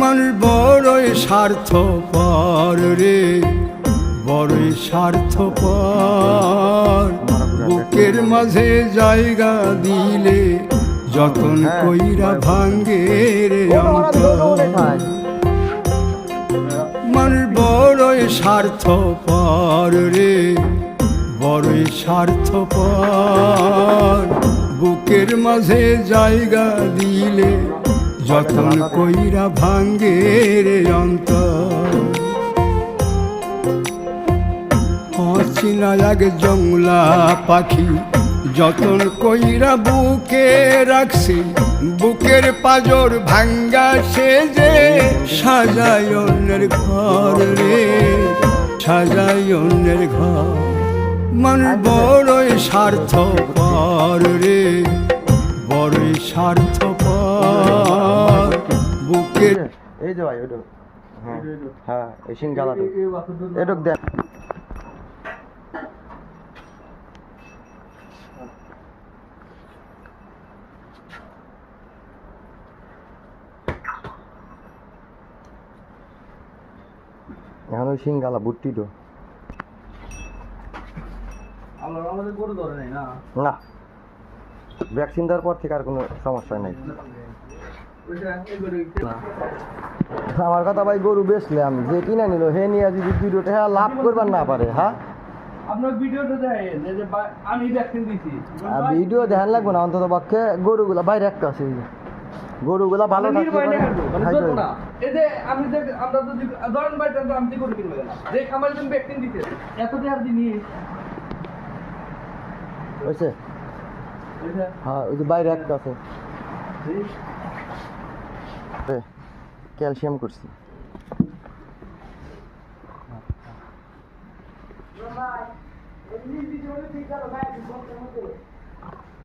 মানুষ বড়ই স্বার্থপর রে, বড়ই স্বার্থপর। বুকের মাঝে জায়গা দিলে যতন কইরা ভাঙ্গে রে অন্তর। মানুষ বড়ই স্বার্থপর রে, বড়ই স্বার্থপর। বুকের মাঝে জায়গা দিলে যতন কইরা ভাঙ্গে রে অন্তর। চিনা লাগে জংলা পাখি যতন কইরা বুকে রাখছি, বুকের পাজর ভাঙ্গা সে যে সাজায় অন্যের ঘর রে, সাজায় অন্যের ঘর। মানুষ বড়ই স্বার্থপর রে, বড়ই স্বার্থপর। বুকের এই যে ভাই ওটা, হ্যাঁ এই সিংগালাটা এটুক দেখ। এখন ওই সিংগালা বুট্টি তো আমাদের গরু ধরে নাই না, না ভ্যাকসিন দেওয়ার পর থেকে আর কোনো সমস্যা নেই। আমার কথা ভাই, গরু বেচলে আমি যে কিনে নিল হে নিয়ে যদি ভিডিওটা হ্যাঁ লাভ করবার না পারে, হ্যাঁ আপনার ভিডিওটা দেখেন যে আমি ভ্যাকসিন দিছি। ভিডিও ধ্যান লাগবে না, অন্তত পক্ষে গরুগুলা বাইরে একটা আছে, গরুগুলা ভালো থাকতে পারে। এই যে আমি যে আমরা যদি ধরেন ভাই আমি গরু কিনবো না, যে আমার জন্য ভ্যাকসিন দিতে এত দেওয়ার দিনই হয়েছে। হ্যাঁ ওই যে বাইরে একটা আছে, ক্যালসিয়াম করছি।